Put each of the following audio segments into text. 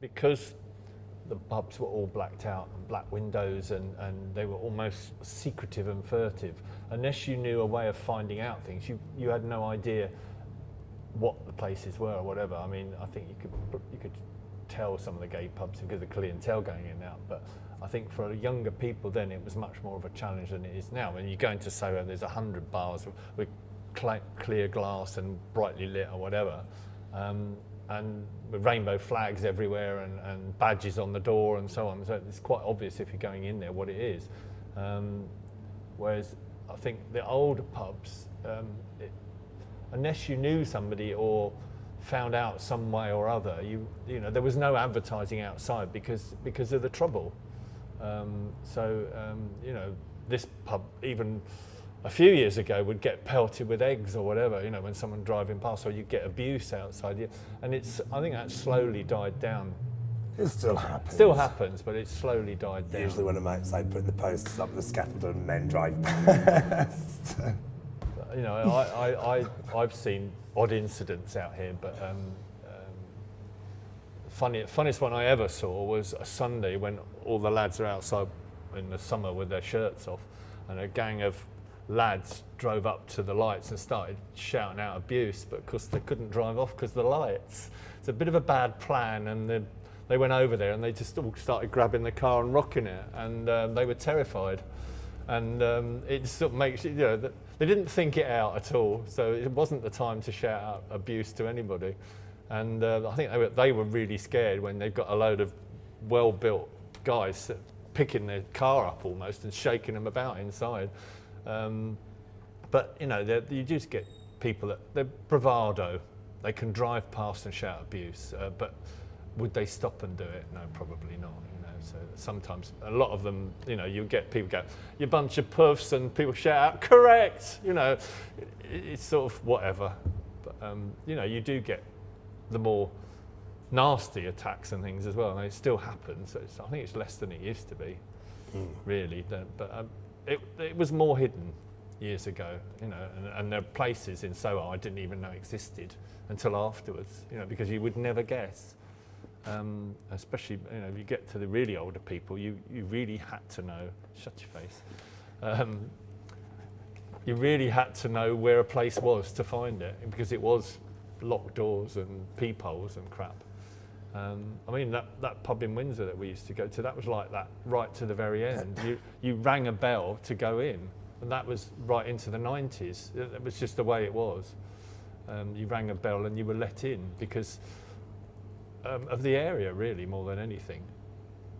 because the pubs were all blacked out and black windows and they were almost secretive and furtive. Unless you knew a way of finding out things, you had no idea what the places were or whatever. I mean, I think you could tell some of the gay pubs because of the clientele going in and out, but I think for younger people then it was much more of a challenge than it is now. When you go into Soho, there's 100 bars with clear glass and brightly lit or whatever. And with rainbow flags everywhere and badges on the door and so on. So it's quite obvious if you're going in there what it is. Whereas I think the older pubs, unless you knew somebody or found out some way or other, you know, there was no advertising outside because of the trouble. You know, this pub even a few years ago would get pelted with eggs or whatever, you know, when someone driving past, or you'd get abuse outside. And I think that slowly died down. It still happens. Still happens, but it's slowly died down. Usually when I'm outside putting the posters up the scaffold and men drive past. You know, I've seen odd incidents out here, but funniest one I ever saw was a Sunday when all the lads are outside in the summer with their shirts off, and a gang of lads drove up to the lights and started shouting out abuse, but of course they couldn't drive off because of the lights. It's a bit of a bad plan, and they went over there and they just all started grabbing the car and rocking it, and they were terrified. And it sort of makes you know, they didn't think it out at all, so it wasn't the time to shout out abuse to anybody. And I think they were really scared when they've got a load of well-built guys picking their car up almost and shaking them about inside. But you know, you just get people that they're bravado. They can drive past and shout abuse, but would they stop and do it? No, probably not. You know, so sometimes a lot of them, you know, you get people go, "You bunch of puffs," and people shout out, "Correct!" You know, it's sort of whatever. But you know, you do get the more nasty attacks and things as well, and it still happens. So I think it's less than it used to be, really. But it was more hidden years ago, you know, and there are places in Soho I didn't even know existed until afterwards, you know, because you would never guess. Especially, you know, if you get to the really older people, you really had to know. Shut your face. You really had to know where a place was to find it, because it was locked doors and peepholes and crap. I mean, that pub in Windsor that we used to go to, that was like that right to the very end. You rang a bell to go in, and that was right into the 90s. It was just the way it was. You rang a bell and you were let in because of the area, really, more than anything.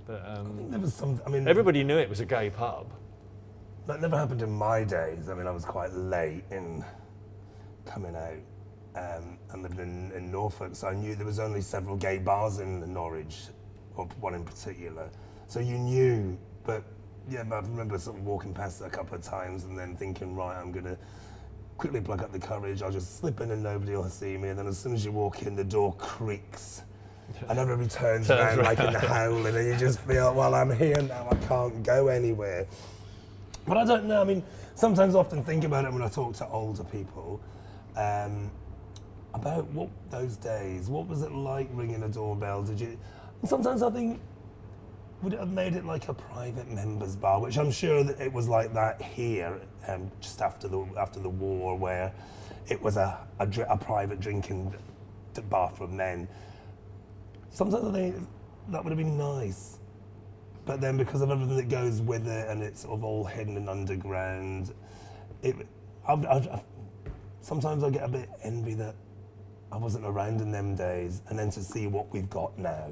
But I think there was some. I mean, everybody knew it was a gay pub. That never happened in my days. I mean, I was quite late in coming out. And lived in Norfolk, so I knew there was only several gay bars in Norwich, or one in particular. So you knew, but yeah, I remember sort of walking past it a couple of times and then thinking, right, I'm gonna quickly plug up the courage, I'll just slip in and nobody will see me, and then as soon as you walk in, the door creaks, and everybody turns around like in the howling, and you just feel, well, I'm here now, I can't go anywhere. But I don't know, I mean, sometimes I often think about it when I talk to older people, about what those days, what was it like ringing a doorbell? Did you? And sometimes I think, would it have made it like a private members bar, which I'm sure that it was like that here, just after the war, where it was a private drinking bar for men. Sometimes I think that would have been nice, but then because of everything that goes with it and it's sort of all hidden and underground, sometimes I get a bit envy that I wasn't around in them days, and then to see what we've got now.